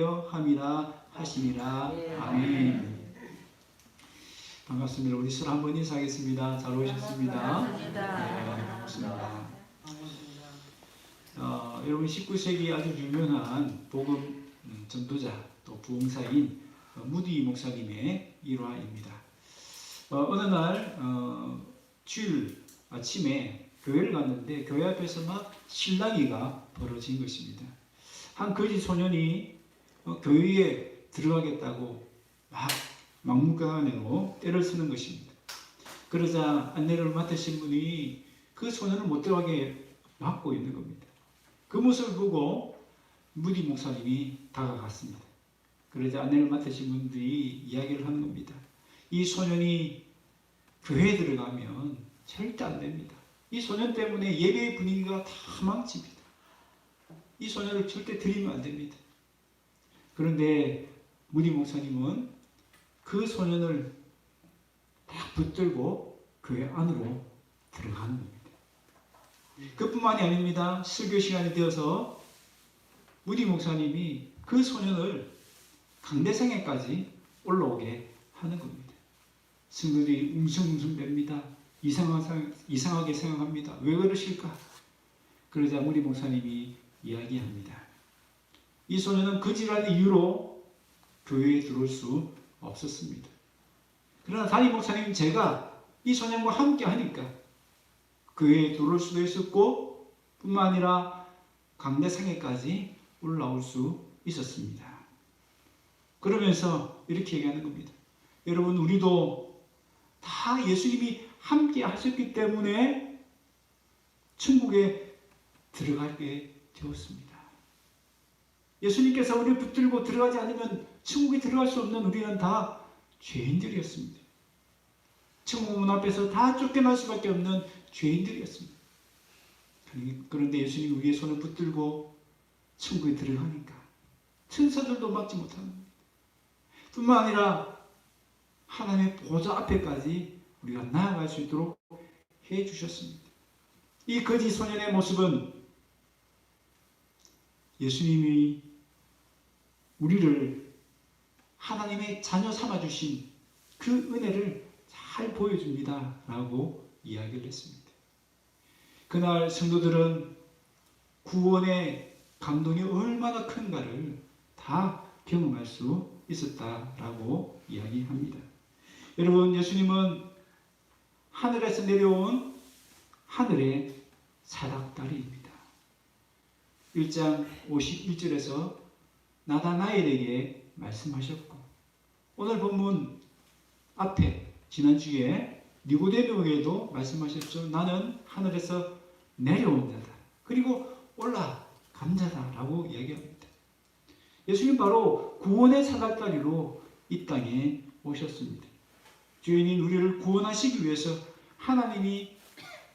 함이라 하시니라. 아멘. 반갑습니다. 우리 서로 한번 인사하겠습니다. 잘 오셨습니다. 네, 반갑습니다. 여러분 19세기 아주 유명한 복음 전도자 또 부흥사인 무디 목사님의 일화입니다. 어느 날 주일 아침에 교회를 갔는데 교회 앞에서 막 실랑이가 벌어진 것입니다. 한 거지 소년이 교회에 들어가겠다고 막 막무가내로 때를 쓰는 것입니다. 그러자 안내를 맡으신 분이 그 소년을 못 들어가게 막고 있는 겁니다. 그 모습을 보고 무디 목사님이 다가갔습니다. 그러자 안내를 맡으신 분들이 이야기를 하는 겁니다. 이 소년이 교회에 들어가면 절대 안 됩니다. 이 소년 때문에 예배의 분위기가 다 망칩니다. 이 소년을 절대 들이면 안 됩니다. 그런데 무디 목사님은 그 소년을 딱 붙들고 교회 안으로 들어가는 겁니다. 그뿐만이 아닙니다. 설교 시간이 되어서 무디 목사님이 그 소년을 강대상에까지 올라오게 하는 겁니다. 성도들이 웅성웅성댑니다. 이상하게 생각합니다. 왜 그러실까? 그러자 무디 목사님이 이야기합니다. 이 소년은 거지라는 이유로 교회에 들어올 수 없었습니다. 그러나 담임 목사님 제가 이 소년과 함께 하니까 교회에 들어올 수도 있었고 뿐만 아니라 강대상에까지 올라올 수 있었습니다. 그러면서 이렇게 얘기하는 겁니다. 여러분 우리도 다 예수님이 함께 하셨기 때문에 천국에 들어가게 되었습니다. 예수님께서 우리를 붙들고 들어가지 않으면 천국에 들어갈 수 없는 우리는 다 죄인들이었습니다. 천국 문 앞에서 다 쫓겨날 수밖에 없는 죄인들이었습니다. 그런데 예수님이 우리의 손을 붙들고 천국에 들어가니까 천사들도 막지 못하는 겁니다. 뿐만 아니라 하나님의 보좌 앞에까지 우리가 나아갈 수 있도록 해주셨습니다. 이 거지 소년의 모습은 예수님이 우리를 하나님의 자녀 삼아주신 그 은혜를 잘 보여줍니다 라고 이야기를 했습니다. 그날 성도들은 구원의 감동이 얼마나 큰가를 다 경험할 수 있었다라고 이야기합니다. 여러분 예수님은 하늘에서 내려온 하늘의 사닥다리입니다. 1장 51절에서 나다나엘에게 말씀하셨고 오늘 본문 앞에 지난주에 니고데모에게도 말씀하셨죠. 나는 하늘에서 내려온 자다. 그리고 올라간 자다 라고 이야기합니다. 예수님 바로 구원의 사닥다리로 이 땅에 오셨습니다. 죄인인 우리를 구원하시기 위해서 하나님이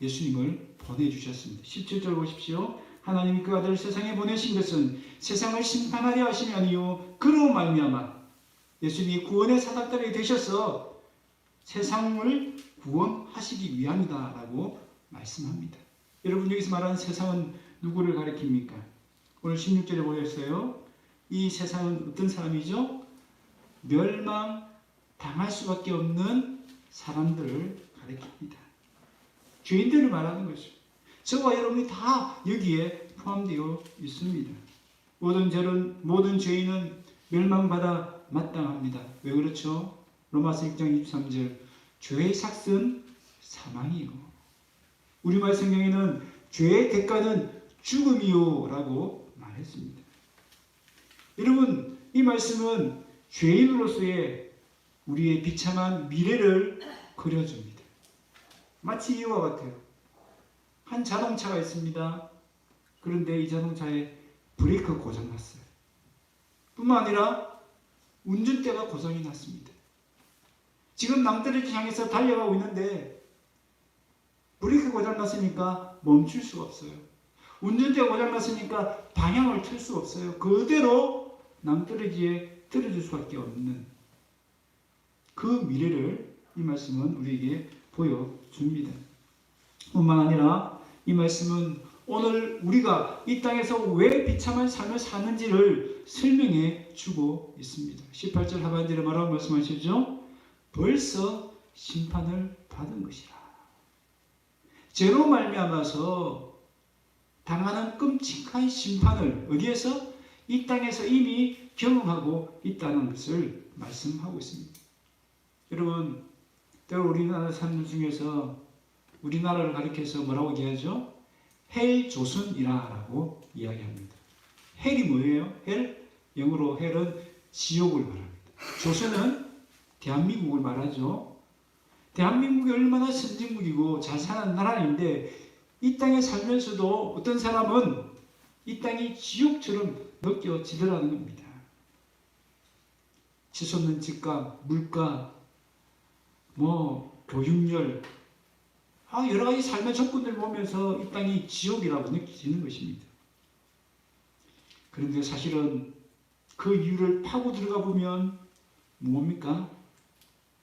예수님을 보내주셨습니다. 17절 보십시오. 하나님이 그 아들을 세상에 보내신 것은 세상을 심판하려 하심이 아니요 그로 말미암아 예수님이 구원의 사닥다리 되셔서 세상을 구원하시기 위함이다 라고 말씀합니다. 여러분 여기서 말하는 세상은 누구를 가리킵니까? 오늘 16절에 보였어요. 이 세상은 어떤 사람이죠? 멸망당할 수밖에 없는 사람들을 가리킵니다. 죄인들을 말하는 것이죠. 저와 여러분이 다 여기에 포함되어 있습니다. 모든 죄인은 멸망받아 마땅합니다. 왜 그렇죠? 로마서 1장 23절 죄의 삭은 사망이요. 우리말 성경에는 죄의 대가는 죽음이요 라고 말했습니다. 여러분 이 말씀은 죄인으로서의 우리의 비참한 미래를 그려줍니다. 마치 이와 같아요. 한 자동차가 있습니다. 그런데 이 자동차에 브레이크 고장 났어요. 뿐만 아니라 운전대가 고장이 났습니다. 지금 남들을 향해서 달려가고 있는데 브레이크 고장 났으니까 멈출 수가 없어요. 운전대가 고장 났으니까 방향을 틀 수 없어요. 그대로 남떨어지에 떨어질 수밖에 없는 그 미래를 이 말씀은 우리에게 보여줍니다. 뿐만 아니라 이 말씀은 오늘 우리가 이 땅에서 왜 비참한 삶을 사는지를 것을 설명해 주고 있습니다. 18절 하반절에 뭐라고 말씀하시죠? 벌써 심판을 받은 것이라. 죄로 말미암아서 당하는 끔찍한 심판을 어디에서? 이 땅에서 이미 경험하고 있다는 것을 말씀하고 있습니다. 여러분, 때로 우리나라 사람들 중에서 우리나라를 가리켜서 뭐라고 얘기하죠? 헬조선이라고 이야기합니다. 헬이 뭐예요? 헬? 영어로 헬은 지옥을 말합니다. 조선은 대한민국을 말하죠. 대한민국이 얼마나 선진국이고 잘 사는 나라인데 이 땅에 살면서도 어떤 사람은 이 땅이 지옥처럼 느껴지더라는 겁니다. 치솟는 집값, 물가, 교육열, 여러 가지 삶의 조건들 보면서 이 땅이 지옥이라고 느껴지는 것입니다. 그런데 사실은 그 이유를 파고 들어가 보면 뭡니까?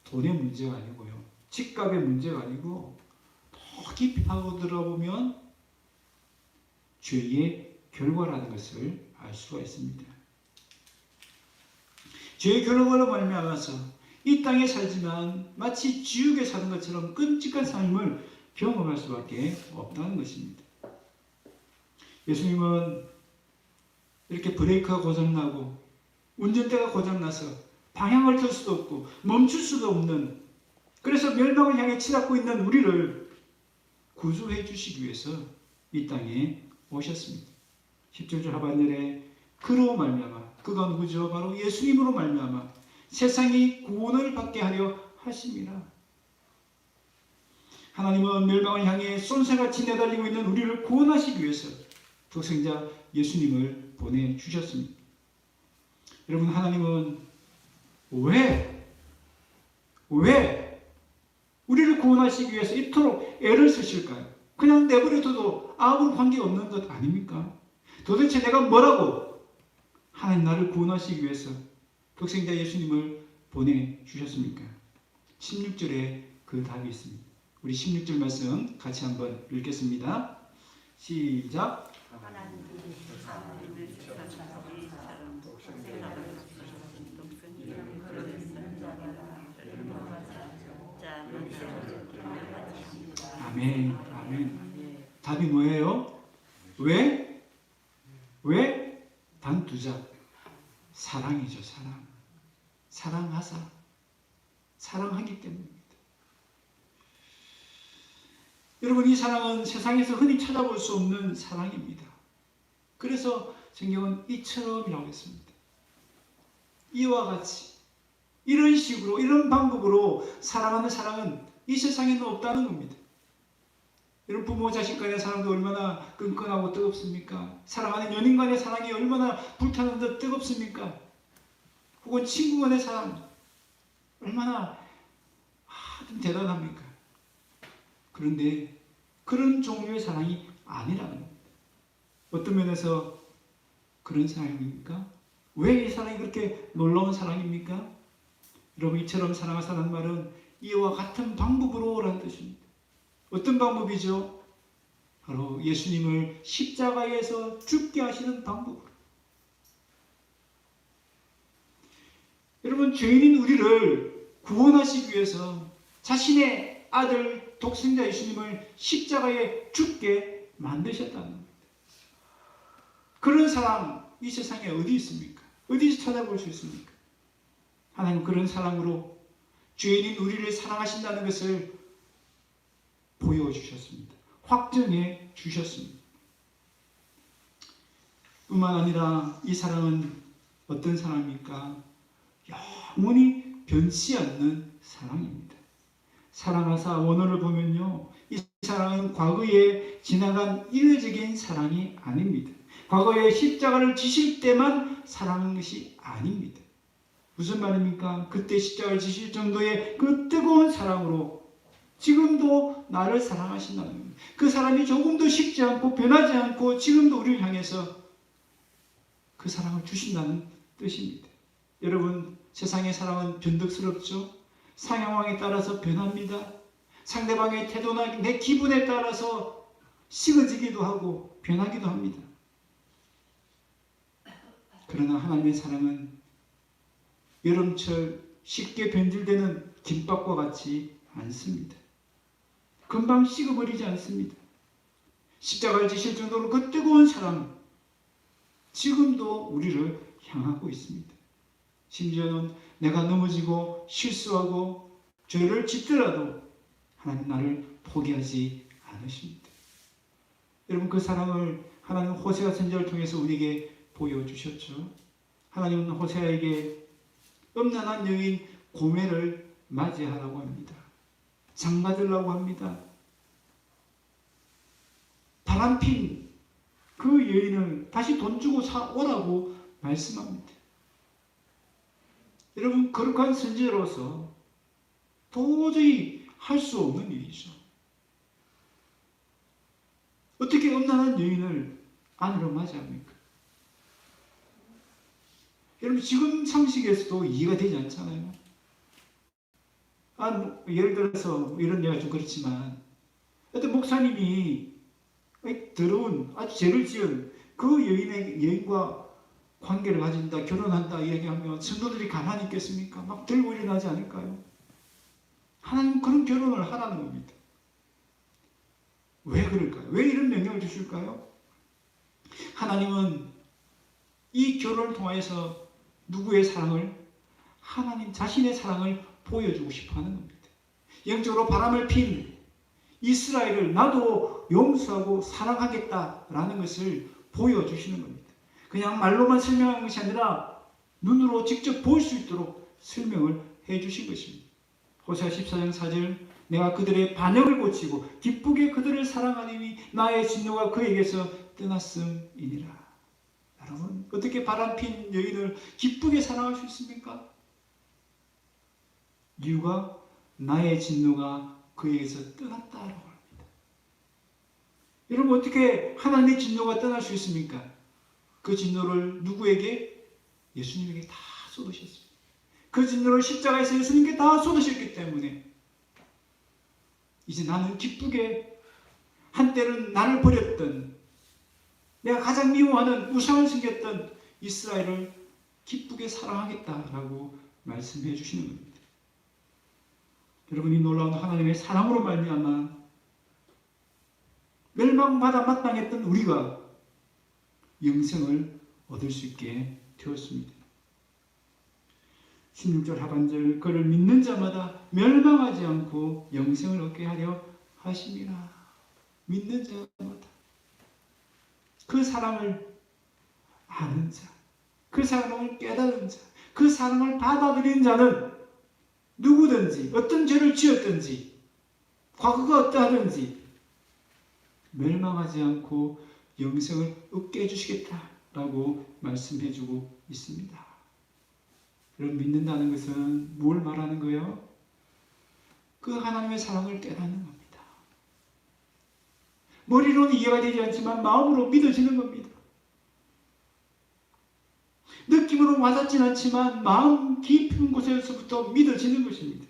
돈의 문제가 아니고요. 집값의 문제가 아니고 더 깊이 파고 들어가 보면 죄의 결과라는 것을 알 수가 있습니다. 죄의 결과로 말미암아서 이 땅에 살지만 마치 지옥에 사는 것처럼 끔찍한 삶을 경험할 수밖에 없다는 것입니다. 예수님은 이렇게 브레이크가 고장나고 운전대가 고장나서 방향을 틀 수도 없고 멈출 수도 없는, 그래서 멸망을 향해 치닫고 있는 우리를 구주해 주시기 위해서 이 땅에 오셨습니다. 17절 하반절에 그로 말미암아, 그가 누구죠? 바로 예수님으로 말미암아 세상이 구원을 받게 하려 하심이라. 하나님은 멸망을 향해 쏜새같이 내달리고 있는 우리를 구원하시기 위해서 독생자 예수님을 보내주셨습니다. 여러분, 하나님은 왜 우리를 구원하시기 위해서 이토록 애를 쓰실까요? 그냥 내버려둬도 아무 관계 없는 것 아닙니까? 도대체 내가 뭐라고 하나님 나를 구원하시기 위해서 독생자 예수님을 보내주셨습니까? 16절에 그 답이 있습니다. 우리 16절 말씀 같이 한번 읽겠습니다. 시작. 아멘. 아멘. 답이 뭐예요? 왜? 단 두 자. 사랑이죠, 사랑. 사랑하기 때문입니다. 여러분, 이 사랑은 세상에서 흔히 찾아볼 수 없는 사랑입니다. 그래서 성경은 이처럼이라고 했습니다. 이와 같이 이런 식으로, 이런 방법으로 사랑하는 사랑은 이 세상에는 없다는 겁니다. 여러분, 부모 자식 간의 사랑도 얼마나 끈끈하고 뜨겁습니까? 사랑하는 연인 간의 사랑이 얼마나 불타는 듯 뜨겁습니까? 혹은 친구 간의 사랑 얼마나 좀 대단합니까? 그런데 그런 종류의 사랑이 아니라는 겁니다. 어떤 면에서 그런 사랑입니까? 왜 이 사랑이 그렇게 놀라운 사랑입니까? 여러분, 이처럼 사랑하사는 말은 이와 같은 방법으로 라는 뜻입니다. 어떤 방법이죠? 바로 예수님을 십자가에서 죽게 하시는 방법으로. 여러분, 죄인인 우리를 구원하시기 위해서 자신의 아들 독생자 예수님을 십자가에 죽게 만드셨다는 겁니다. 그런 사랑 이 세상에 어디 있습니까? 어디서 찾아볼 수 있습니까? 하나님 그런 사랑으로 죄인인 우리를 사랑하신다는 것을 보여주셨습니다. 확증해 주셨습니다. 뿐만 아니라 이 사랑은 어떤 사랑입니까? 영원히 변치 않는 사랑입니다. 사랑하사 원어를 보면요, 이 사랑은 과거에 지나간 인외적인 사랑이 아닙니다. 과거에 십자가를 지실 때만 사랑한 것이 아닙니다. 무슨 말입니까? 그때 십자가를 지실 정도의 그 뜨거운 사랑으로 지금도 나를 사랑하신다는 겁니다. 그 사람이 조금도 식지 않고 변하지 않고 지금도 우리를 향해서 그 사랑을 주신다는 뜻입니다. 여러분, 세상의 사랑은 변덕스럽죠? 상황에 따라서 변합니다. 상대방의 태도나 내 기분에 따라서 식어지기도 하고 변하기도 합니다. 그러나 하나님의 사랑은 여름철 쉽게 변질되는 김밥과 같이 않습니다. 금방 식어버리지 않습니다. 십자가를 지실 정도로 그 뜨거운 사랑, 지금도 우리를 향하고 있습니다. 심지어는 내가 넘어지고 실수하고 죄를 짓더라도 하나님 나를 포기하지 않으십니다. 여러분, 그 사랑을 하나님 호세아 선지자를 통해서 우리에게 보여주셨죠. 하나님은 호세아에게 음란한 여인 고멜을 맞이하라고 합니다. 장가들라고 합니다. 바람핀 그 여인을 다시 돈 주고 사오라고 말씀합니다. 여러분, 거룩한 선지자로서 도저히 할 수 없는 일이죠. 어떻게 음란한 여인을 아내로 맞이합니까? 여러분, 지금 상식에서도 이해가 되지 않잖아요. 예를 들어서 이런 얘기가 좀 그렇지만 어떤 목사님이 더러운 아주 죄를 지은 그 여인과 관계를 가진다, 결혼한다 이야기하면 성도들이 가만히 있겠습니까? 막 들고 일어나지 않을까요? 하나님은 그런 결혼을 하라는 겁니다. 왜 그럴까요? 왜 이런 명령을 주실까요? 하나님은 이 결혼을 통해서 누구의 사랑을? 하나님 자신의 사랑을 보여주고 싶어 하는 겁니다. 영적으로 바람을 핀 이스라엘을 나도 용서하고 사랑하겠다라는 것을 보여주시는 겁니다. 그냥 말로만 설명한 것이 아니라 눈으로 직접 볼 수 있도록 설명을 해주신 것입니다. 호세아 14장 4절, 내가 그들의 반역을 고치고 기쁘게 그들을 사랑하리니 나의 진노가 그에게서 떠났음이니라. 여러분, 어떻게 바람핀 여인을 기쁘게 사랑할 수 있습니까? 이유가 나의 진노가 그에게서 떠났다라고 합니다. 여러분, 어떻게 하나님의 진노가 떠날 수 있습니까? 그 진노를 누구에게? 예수님에게 다 쏟으셨습니다. 그 진노를 십자가에서 예수님께 다 쏟으셨기 때문에 이제 나는 기쁘게, 한때는 나를 버렸던, 내가 가장 미워하는 우상을 섬겼던 이스라엘을 기쁘게 사랑하겠다라고 말씀해 주시는 겁니다. 여러분, 이 놀라운 하나님의 사랑으로 말미암아 멸망받아 마땅했던 우리가 영생을 얻을 수 있게 되었습니다. 16절 하반절, 그를 믿는 자마다 멸망하지 않고 영생을 얻게 하려 하심이라. 믿는 자마다 그 사랑을 아는 자, 그 사랑을 깨달은 자, 그 사랑을 받아들인 자는 누구든지 어떤 죄를 지었든지 과거가 어떠하든지 멸망하지 않고 영생을 얻게 해주시겠다라고 말씀해주고 있습니다. 여러분, 믿는다는 것은 뭘 말하는 거예요? 그 하나님의 사랑을 깨닫는 겁니다. 머리로는 이해가 되지 않지만 마음으로 믿어지는 겁니다. 느낌으로 와닿진 않지만 마음 깊은 곳에서부터 믿어지는 것입니다.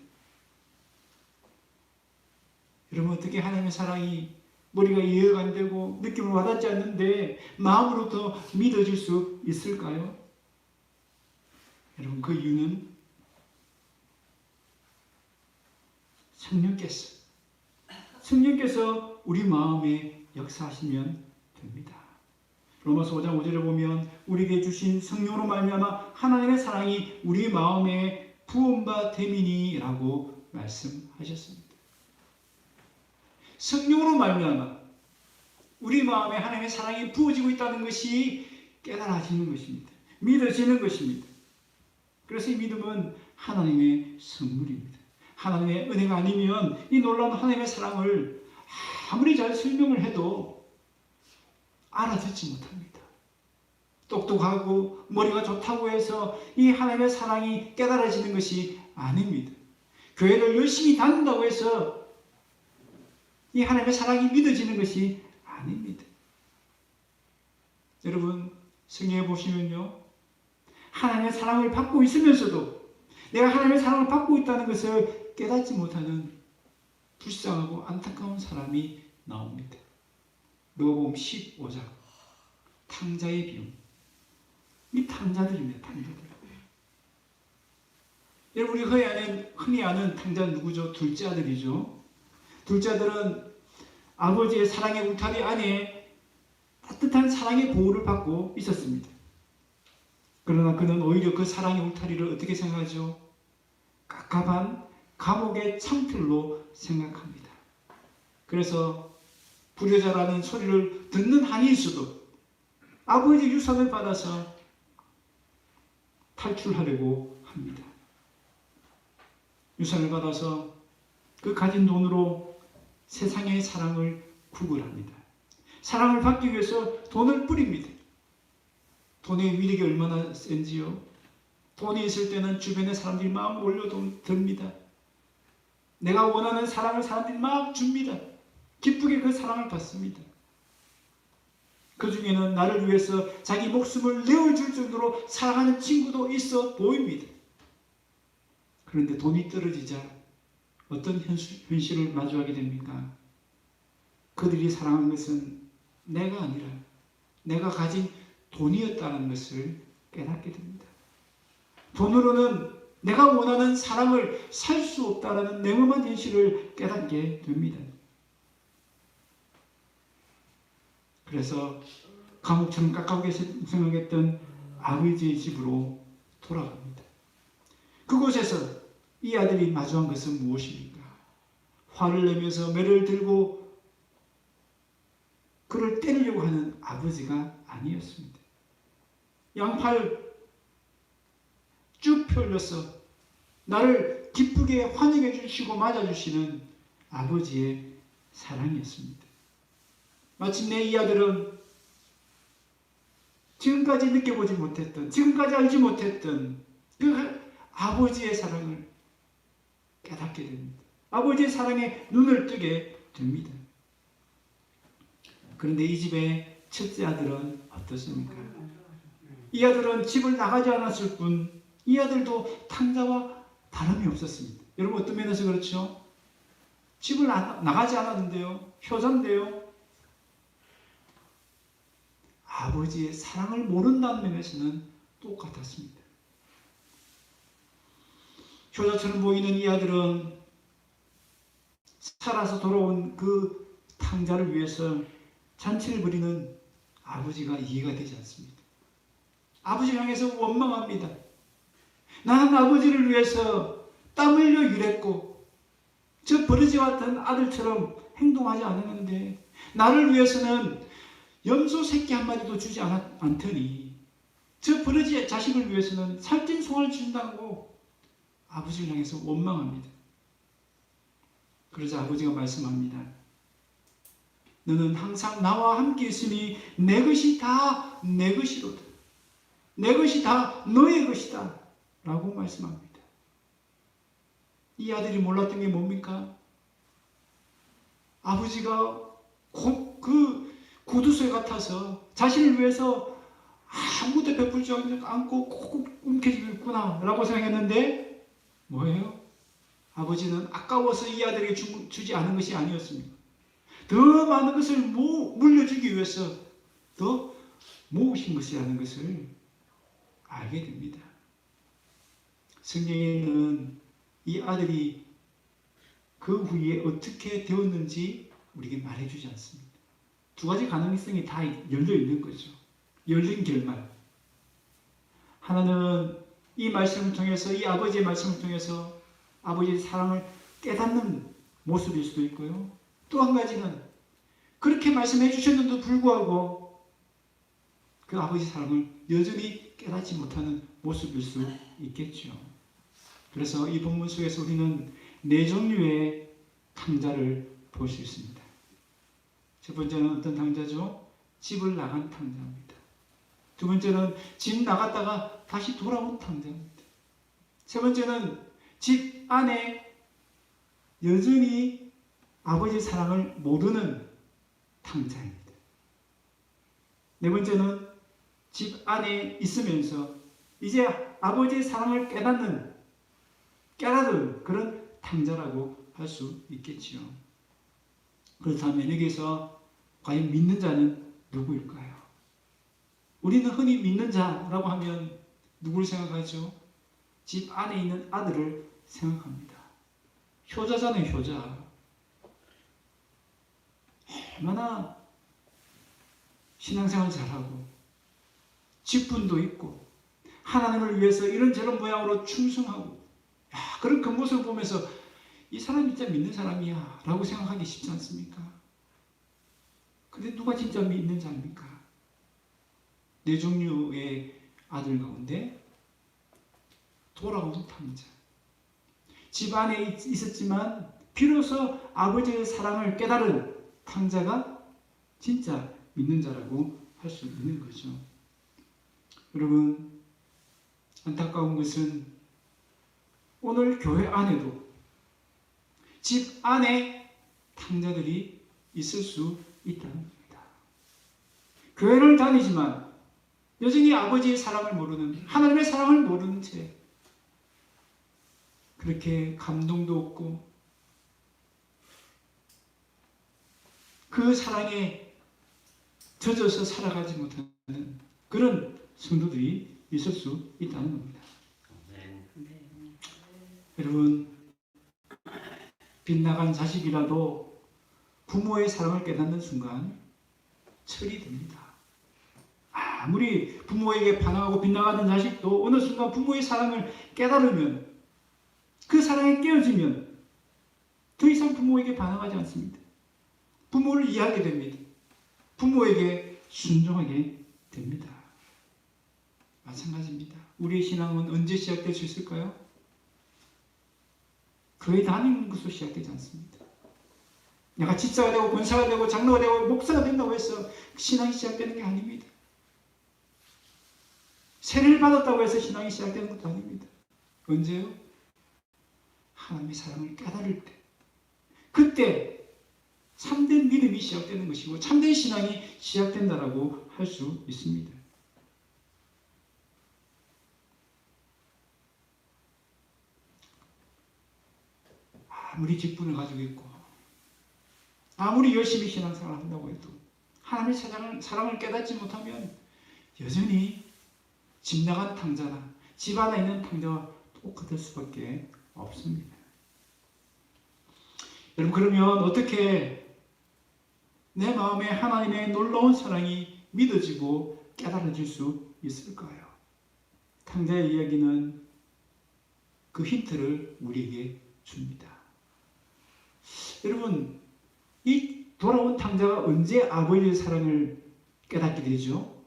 여러분, 어떻게 하나님의 사랑이 머리가 이해가 안 되고 느낌으로 와닿지 않는데 마음으로부터 믿어질 수 있을까요? 여러분, 그 이유는 성령께서 우리 마음에 역사하시면 됩니다. 로마서 5장 5절에 보면 우리에게 주신 성령으로 말미암아 하나님의 사랑이 우리 마음에 부음바 됨이니라고 말씀하셨습니다. 성령으로 말미암아 우리 마음에 하나님의 사랑이 부어지고 있다는 것이 깨달아지는 것입니다. 믿어지는 것입니다. 그래서 이 믿음은 하나님의 선물입니다. 하나님의 은혜가 아니면 이 놀라운 하나님의 사랑을 아무리 잘 설명을 해도 알아듣지 못합니다. 똑똑하고 머리가 좋다고 해서 이 하나님의 사랑이 깨달아지는 것이 아닙니다. 교회를 열심히 다닌다고 해서 이 하나님의 사랑이 믿어지는 것이 아닙니다. 여러분, 성경에 보시면요, 하나님의 사랑을 받고 있으면서도 내가 하나님의 사랑을 받고 있다는 것을 깨닫지 못하는 불쌍하고 안타까운 사람이 나옵니다. 누가복음 15장 탕자의 비유. 이 탕자들입니다. 탕자들. 여러분, 우리 흔히 아는 탕자는 누구죠? 둘째 아들이죠. 둘째 아들은 아버지의 사랑의 울타리 안에 따뜻한 사랑의 보호를 받고 있었습니다. 그러나 그는 오히려 그 사랑의 울타리를 어떻게 생각하죠? 깝깝한 감옥의 창틀로 생각합니다. 그래서 불효자라는 소리를 듣는 한이 있어도 아버지의 유산을 받아서 탈출하려고 합니다. 유산을 받아서 그 가진 돈으로 세상의 사랑을 구걸합니다. 사랑을 받기 위해서 돈을 뿌립니다. 돈의 위력이 얼마나 센지요. 돈이 있을 때는 주변의 사람들이 막 몰려듭니다. 내가 원하는 사랑을 사람들이 막 줍니다. 기쁘게 그 사랑을 받습니다. 그 중에는 나를 위해서 자기 목숨을 내어줄 정도로 사랑하는 친구도 있어 보입니다. 그런데 돈이 떨어지자 어떤 현실을 마주하게 됩니까? 그들이 사랑한 것은 내가 아니라 내가 가진 돈이었다는 것을 깨닫게 됩니다. 돈으로는 내가 원하는 사랑을 살 수 없다는 냉엄한 현실을 깨닫게 됩니다. 그래서 감옥처럼 깝깝하게 생각했던 아버지의 집으로 돌아갑니다. 그곳에서 이 아들이 마주한 것은 무엇입니까? 화를 내면서 매를 들고 그를 때리려고 하는 아버지가 아니었습니다. 양팔 쭉 펴올려서 나를 기쁘게 환영해 주시고 맞아주시는 아버지의 사랑이었습니다. 마침내 이 아들은 지금까지 느껴보지 못했던, 지금까지 알지 못했던 그 아버지의 사랑을 깨닫게 됩니다. 아버지의 사랑에 눈을 뜨게 됩니다. 그런데 이 집의 첫째 아들은 어떻습니까? 이 아들은 집을 나가지 않았을 뿐 이 아들도 탕자와 다름이 없었습니다. 여러분, 어떤 면에서 그렇죠? 집을 나가지 않았는데요, 효자인데요, 아버지의 사랑을 모른다는 면에서는 똑같았습니다. 효자처럼 보이는 이 아들은 살아서 돌아온 그 탕자를 위해서 잔치를 벌이는 아버지가 이해가 되지 않습니다. 아버지를 향해서 원망합니다. 나는 아버지를 위해서 땀 흘려 일했고 저 버러지와 같은 아들처럼 행동하지 않았는데 나를 위해서는 염소 새끼 한 마리도 주지 않더니 저 버러지의 자식을 위해서는 살찐 송아를 준다고 아버지를 향해서 원망합니다. 그러자 아버지가 말씀합니다. 너는 항상 나와 함께 있으니 내 것이 다 내 것이로다. 내 것이 다 너의 것이다. 라고 말씀합니다. 이 아들이 몰랐던 게 뭡니까? 아버지가 그 구두쇠 같아서 자신을 위해서 아무것도 베풀지 않고 콕콕 움켜쥐고 있구나 라고 생각했는데 뭐예요? 아버지는 아까워서 이 아들에게 주지 않은 것이 아니었습니다. 더 많은 것을 물려주기 위해서 더 모으신 것이라는 것을 알게 됩니다. 성경에는 이 아들이 그 후에 어떻게 되었는지 우리에게 말해주지 않습니다. 두 가지 가능성이 다 열려 있는 거죠. 열린 결말. 하나는 이 말씀을 통해서, 이 아버지의 말씀을 통해서 아버지의 사랑을 깨닫는 모습일 수도 있고요. 또 한 가지는 그렇게 말씀해 주셨는데도 불구하고 그 아버지 사랑을 여전히 깨닫지 못하는 모습일 수 있겠죠. 그래서 이 본문 속에서 우리는 네 종류의 탕자를 볼 수 있습니다. 첫 번째는 어떤 탕자죠? 집을 나간 탕자입니다. 두 번째는 집 나갔다가 다시 돌아온 탕자입니다. 세 번째는 집 안에 여전히 아버지의 사랑을 모르는 탕자입니다. 네 번째는 집 안에 있으면서 이제 아버지의 사랑을 깨닫는 그런 탕자라고 할 수 있겠지요. 그렇다면 여기서 과연 믿는 자는 누구일까요? 우리는 흔히 믿는 자라고 하면 누구를 생각하죠? 집 안에 있는 아들을 생각합니다. 효자잖아요, 효자. 얼마나 신앙생활 잘하고 직분도 있고 하나님을 위해서 이런저런 모양으로 충성하고, 그런 그 모습을 보면서 이 사람이 진짜 믿는 사람이야 라고 생각하기 쉽지 않습니까? 근데 누가 진짜 믿는 자입니까? 네 종류의 아들 가운데 돌아온 탕자. 집 안에 있었지만 비로소 아버지의 사랑을 깨달은 탕자가 진짜 믿는 자라고 할 수 있는 거죠. 여러분, 안타까운 것은 오늘 교회 안에도 집 안에 탕자들이 있을 수 있다는 겁니다. 교회를 다니지만 여전히 아버지의 사랑을 모르는, 하나님의 사랑을 모르는 채 그렇게 감동도 없고 그 사랑에 젖어서 살아가지 못하는 그런 성도들이 있을 수 있다는 겁니다. 여러분, 빗나간 자식이라도 부모의 사랑을 깨닫는 순간 철이 듭니다. 아무리 부모에게 반항하고 빗나가는 자식도 어느 순간 부모의 사랑을 깨달으면, 그 사랑에 깨어지면 더 이상 부모에게 반항하지 않습니다. 부모를 이해하게 됩니다. 부모에게 순종하게 됩니다. 마찬가지입니다. 우리의 신앙은 언제 시작될 수 있을까요? 교회 다니는 것으로 시작되지 않습니다. 내가 집사가 되고 권사가 되고 장로가 되고 목사가 된다고 해서 신앙이 시작되는 게 아닙니다. 세례를 받았다고 해서 신앙이 시작되는 것도 아닙니다. 언제요? 하나님의 사랑을 깨달을 때, 그때 참된 믿음이 시작되는 것이고 참된 신앙이 시작된다라고 할 수 있습니다. 아무리 직분을 가지고 있고 아무리 열심히 신앙생활을 한다고 해도 하나님의 사랑을 깨닫지 못하면 여전히 집 나간 탕자나 집 안에 있는 탕자와 똑같을 수밖에 없습니다. 여러분, 그러면 어떻게 내 마음에 하나님의 놀라운 사랑이 믿어지고 깨달아질 수 있을까요? 탕자의 이야기는 그 힌트를 우리에게 줍니다. 여러분, 이 돌아온 탕자가 언제 아버지의 사랑을 깨닫게 되죠?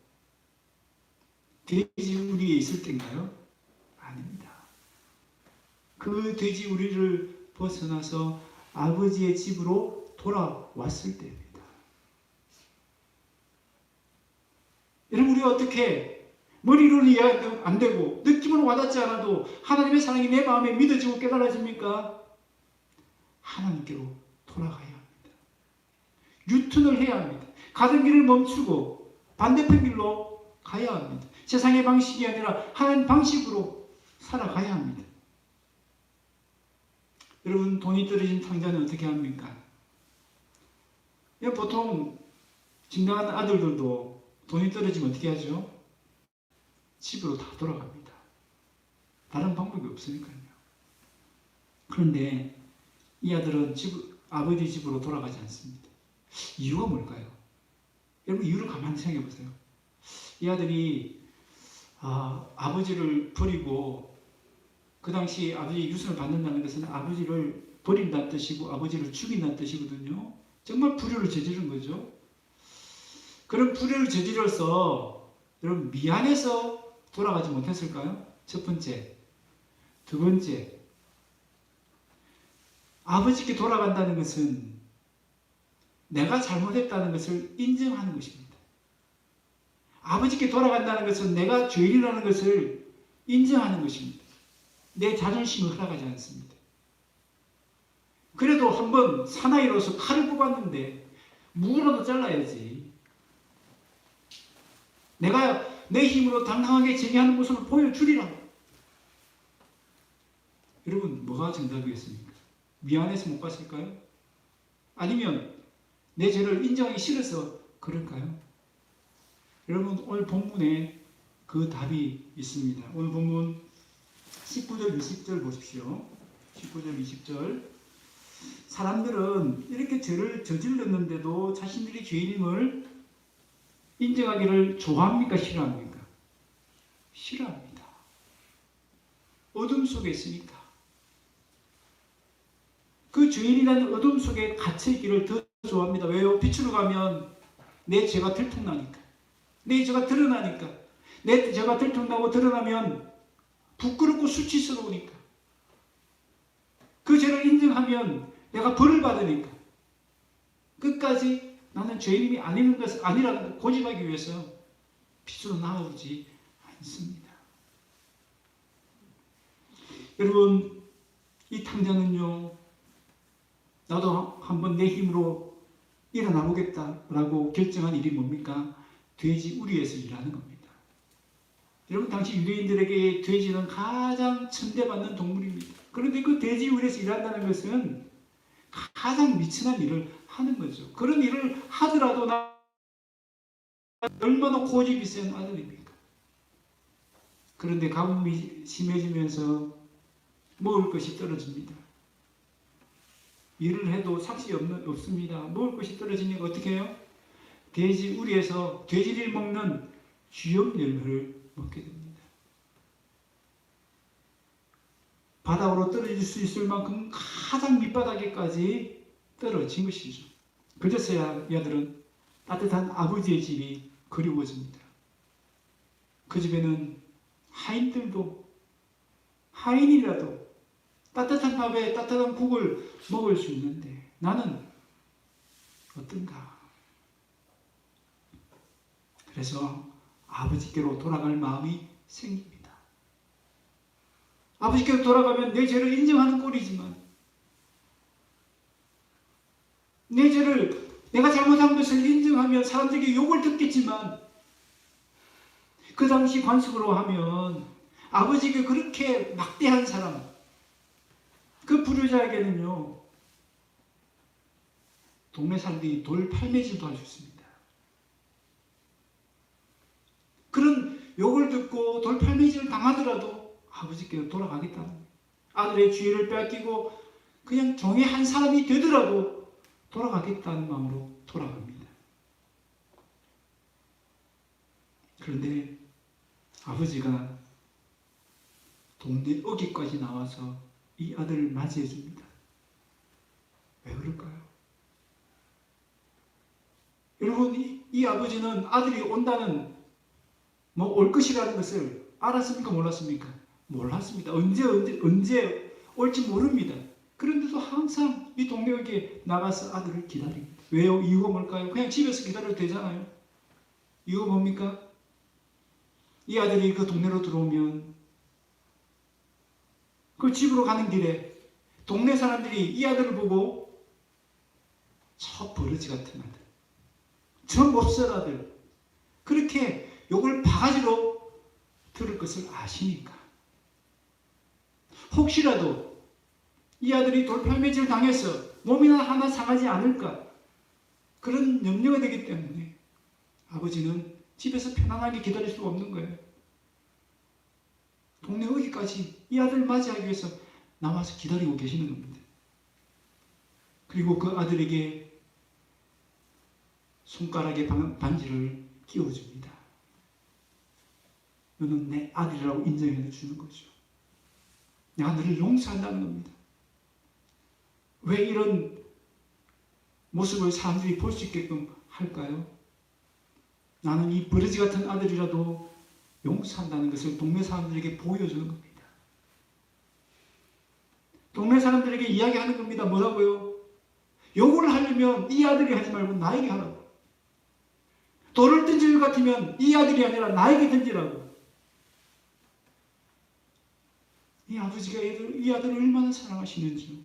돼지 우리에 있을 때인가요? 아닙니다. 그 돼지 우리를 벗어나서 아버지의 집으로 돌아왔을 때입니다. 여러분, 우리가 어떻게 머리로는 이해가 안 되고 느낌으로 와닿지 않아도 하나님의 사랑이 내 마음에 믿어지고 깨달아집니까? 하나님께로 돌아가야 합니다. 유턴을 해야 합니다. 가던 길을 멈추고 반대편 길로 가야 합니다. 세상의 방식이 아니라 하나님 방식으로 살아가야 합니다. 여러분, 돈이 떨어진 탕자는 어떻게 합니까? 보통 집 나간 아들들도 돈이 떨어지면 어떻게 하죠? 집으로 다 돌아갑니다. 다른 방법이 없으니까요. 그런데 이 아들은 아버지 집으로 돌아가지 않습니다. 이유가 뭘까요? 여러분, 이유를 가만히 생각해 보세요. 이 아들이 아버지를 버리고, 그 당시 아버지 유산을 받는다는 것은 아버지를 버린다는 뜻이고 아버지를 죽인다는 뜻이거든요. 정말 불효를 저지른 거죠. 그런 불효를 저질러서 여러분 미안해서 돌아가지 못했을까요? 첫 번째. 두 번째, 아버지께 돌아간다는 것은 내가 잘못했다는 것을 인정하는 것입니다. 아버지께 돌아간다는 것은 내가 죄인이라는 것을 인정하는 것입니다. 내 자존심을 허락하지 않습니다. 그래도 한번 사나이로서 칼을 뽑았는데 무라도 잘라야지. 내가 내 힘으로 당당하게 정의하는 모습을 보여주리라. 여러분, 뭐가 정답이겠습니까? 미안해서 못 봤을까요? 아니면 내 죄를 인정하기 싫어서 그럴까요? 여러분 오늘 본문에 그 답이 있습니다. 오늘 본문 19절 20절 보십시오. 19절 20절. 사람들은 이렇게 죄를 저질렀는데도 자신들이 죄인임을 인정하기를 좋아합니까? 싫어합니까? 싫어합니다. 어둠 속에 있으니까. 그 죄인이라는 어둠 속에 갇혀있기를 더 좋아합니다. 왜요? 빛으로 가면 내 죄가 들통나니까. 내 죄가 드러나니까. 내 죄가 들통나고 드러나면 부끄럽고 수치스러우니까. 그 죄를 인정하면 내가 벌을 받으니까. 끝까지 나는 죄인이 아니라는 걸 고집하기 위해서 빛으로 나오지 않습니다. 여러분, 이 탕자는요, 나도 한번 내 힘으로 일어나 보겠다라고 결정한 일이 뭡니까? 돼지 우리에서 일하는 겁니다. 여러분, 당시 유대인들에게 돼지는 가장 천대받는 동물입니다. 그런데 그 돼지 우리에서 일한다는 것은 가장 미천한 일을 하는 거죠. 그런 일을 하더라도 나 얼마나 고집이 센 아들입니까? 그런데 가뭄이 심해지면서 먹을 것이 떨어집니다. 일을 해도 삭시 없습니다. 먹을 것이 떨어지니까 어떻게 해요? 돼지 우리에서 돼지를 먹는 쥐염 열매를 먹게 됩니다. 바닥으로 떨어질 수 있을 만큼 가장 밑바닥에까지 떨어진 것이죠. 그제서야 이 아들은 따뜻한 아버지의 집이 그리워집니다. 그 집에는 하인이라도 따뜻한 밥에 따뜻한 국을 먹을 수 있는데 나는 어떤가? 그래서 아버지께로 돌아갈 마음이 생깁니다. 아버지께로 돌아가면 내 죄를 인정하는 꼴이지만 내 죄를 내가 잘못한 것을 인정하면 사람들에게 욕을 듣겠지만 그 당시 관습으로 하면 아버지가 그렇게 막대한 사람 그 불효자에게는요 동네 사람들이 돌 팔매질도 할 수 있습니다. 그런 욕을 듣고 돌 팔매질을 당하더라도 아버지께로 돌아가겠다는 거예요. 아들의 주의를 빼앗기고 그냥 종의 한 사람이 되더라도 돌아가겠다는 마음으로 돌아갑니다. 그런데 아버지가 동네 어귀까지 나와서 이 아들을 맞이해 줍니다. 왜 그럴까요? 여러분, 이 아버지는 아들이 온다는 올 것이라는 것을 알았습니까? 몰랐습니까? 몰랐습니다. 언제 올지 모릅니다. 그런데도 항상 이 동네에게 나가서 아들을 기다립니다. 왜요? 이유가 뭘까요? 그냥 집에서 기다려도 되잖아요. 이유가 뭡니까? 이 아들이 그 동네로 들어오면 그 집으로 가는 길에 동네 사람들이 이 아들을 보고 저 버러지 같은 아들, 저 몹쓸 아들 그렇게 욕을 바가지로 들을 것을 아시니까 혹시라도 이 아들이 돌팔매질 당해서 몸이나 하나 상하지 않을까 그런 염려가 되기 때문에 아버지는 집에서 편안하게 기다릴 수가 없는 거예요. 동네 어기까지 이 아들을 맞이하기 위해서 나와서 기다리고 계시는 겁니다. 그리고 그 아들에게 손가락에 반지를 끼워줍니다. 너는 내 아들이라고 인정해 주는 거죠. 내가 너를 용서한다는 겁니다. 왜 이런 모습을 사람들이 볼 수 있게끔 할까요? 나는 이 버러지 같은 아들이라도 용서한다는 것을 동네 사람들에게 보여주는 겁니다. 동네 사람들에게 이야기하는 겁니다. 뭐라고요? 욕을 하려면 이 아들이 하지 말고 나에게 하라고. 돌을 던질 것 같으면 이 아들이 아니라 나에게 던지라고. 이 아버지가 이 아들을 얼마나 사랑하시는지요.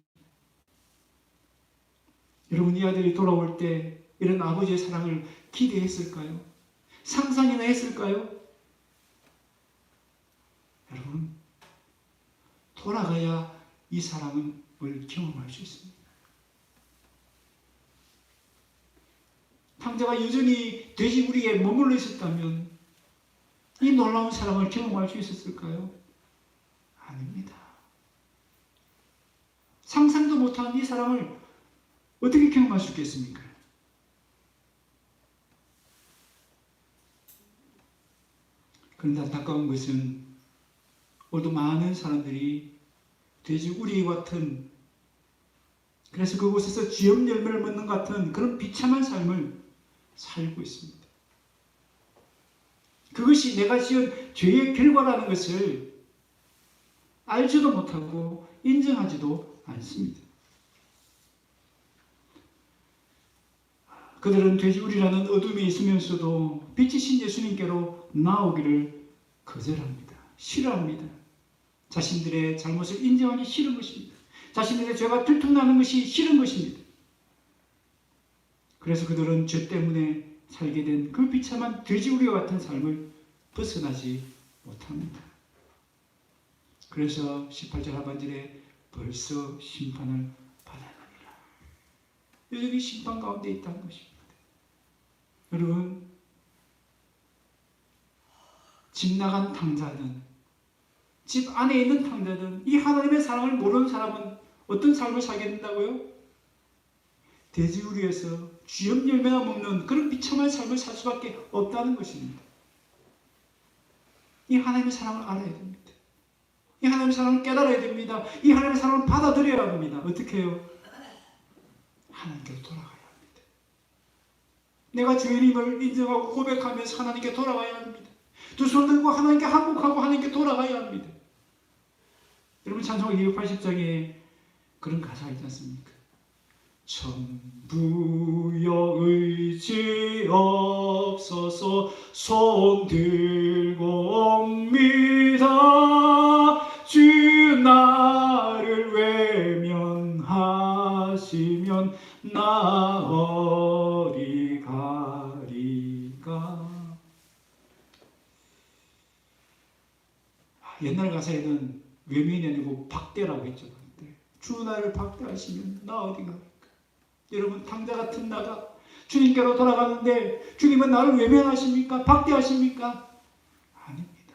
여러분, 이 아들이 돌아올 때 이런 아버지의 사랑을 기대했을까요? 상상이나 했을까요? 여러분, 돌아가야 이 사랑을 경험할 수 있습니다. 탕자가 여전히 돼지우리에 머물러 있었다면 이 놀라운 사랑을 경험할 수 있었을까요? 아닙니다. 상상도 못한 이 사랑을 어떻게 경험할 수 있겠습니까? 그런데 안타까운 것은 오늘도 많은 사람들이 돼지우리 같은, 그래서 그곳에서 쥐염 열매를 먹는 것 같은 그런 비참한 삶을 살고 있습니다. 그것이 내가 지은 죄의 결과라는 것을 알지도 못하고 인정하지도 않습니다. 그들은 돼지우리라는 어둠에 있으면서도 빛이신 예수님께로 나오기를 거절합니다. 싫어합니다. 자신들의 잘못을 인정하기 싫은 것입니다. 자신들의 죄가 들통나는 것이 싫은 것입니다. 그래서 그들은 죄 때문에 살게 된 그 비참한 돼지우리와 같은 삶을 벗어나지 못합니다. 그래서 18절 하반절에 벌써 심판을 받아가니라. 여전히 심판 가운데 있다는 것입니다. 여러분, 집 나간 탕자든 집 안에 있는 탕자든 이 하나님의 사랑을 모르는 사람은 어떤 삶을 살게 된다고요? 돼지우리에서 쥐염 열매나 먹는 그런 비참한 삶을 살 수밖에 없다는 것입니다. 이 하나님의 사랑을 알아야 됩니다. 이 하나님의 사랑을 깨달아야 됩니다. 이 하나님의 사랑을 받아들여야 합니다. 어떻게 해요? 하나님께로 돌아가야 합니다. 내가 주님을 인정하고 고백하면서 하나님께 돌아가야 합니다. 두 손 들고 하나님께 항복하고 하나님께 돌아가야 합니다. 여러분, 찬송가 280장에 그런 가사가 있지 않습니까? 전부여 의지 없어서 손 들고 옵니다. 주 나를 외면하시면 나 어디 가리까. 옛날 가사에는 외면이 아니고 박대라고 했죠. 주 나를 박대하시면 나 어디 가리까. 여러분, 탕자 같은 나가 주님께로 돌아가는데 주님은 나를 외면하십니까? 박대하십니까? 아닙니다.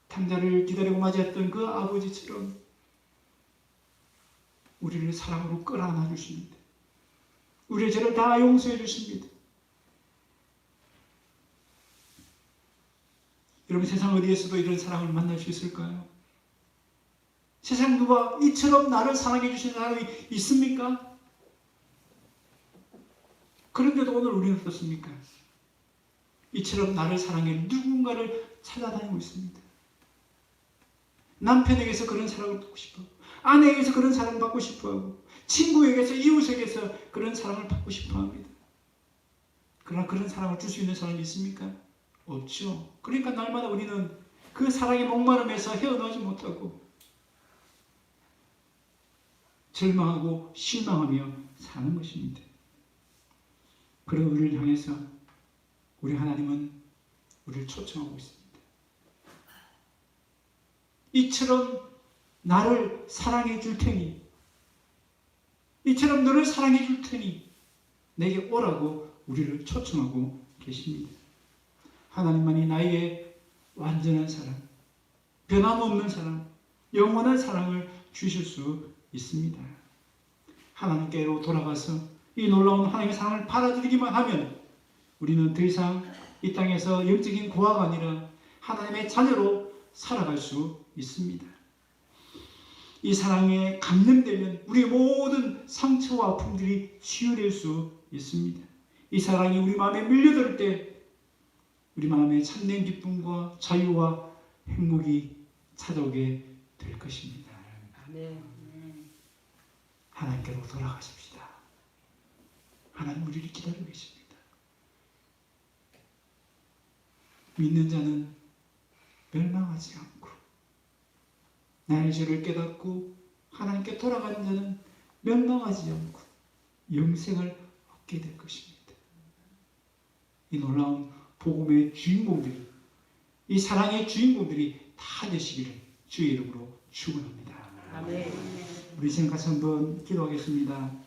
탕자를 기다리고 맞이했던 그 아버지처럼 우리를 사랑으로 끌어안아 주십니다. 우리의 죄를 다 용서해 주십니다. 여러분, 세상 어디에서도 이런 사랑을 만날 수 있을까요? 세상 누가 이처럼 나를 사랑해 주시는 사람이 있습니까? 그런데도 오늘 우리는 어떻습니까? 이처럼 나를 사랑해 누군가를 찾아다니고 있습니다. 남편에게서 그런 사랑을 받고 싶어, 아내에게서 그런 사랑을 받고 싶어하고, 친구에게서, 이웃에게서 그런 사랑을 받고 싶어합니다. 그러나 그런 사랑을 줄 수 있는 사람이 있습니까? 없죠. 그러니까 날마다 우리는 그 사랑의 목마름에서 헤어나오지 못하고 절망하고 실망하며 사는 것입니다. 그런 우리를 향해서 우리 하나님은 우리를 초청하고 있습니다. 이처럼 나를 사랑해 줄 테니, 이처럼 너를 사랑해 줄 테니 내게 오라고 우리를 초청하고 계십니다. 하나님만이 나에게 완전한 사랑, 변함없는 사랑, 영원한 사랑을 주실 수 있습니다. 하나님께로 돌아가서 이 놀라운 하나님의 사랑을 받아들이기만 하면 우리는 더 이상 이 땅에서 영적인 고아가 아니라 하나님의 자녀로 살아갈 수 있습니다. 이 사랑에 감염되면 우리의 모든 상처와 아픔들이 치유될 수 있습니다. 이 사랑이 우리 마음에 밀려들 때 우리 마음에 참된 기쁨과 자유와 행복이 찾아오게 될 것입니다. 하나님께로 돌아가십시다. 하나님 우리를 기다리고 계십니다. 믿는 자는 멸망하지 않고 나의 죄를 깨닫고 하나님께 돌아가는 자는 멸망하지 않고 영생을 얻게 될 것입니다. 이 놀라운 복음의 주인공들이, 이 사랑의 주인공들이 다 되시기를 주의 이름으로 축원합니다. 아멘. 우리 지금 같이 한번 기도하겠습니다.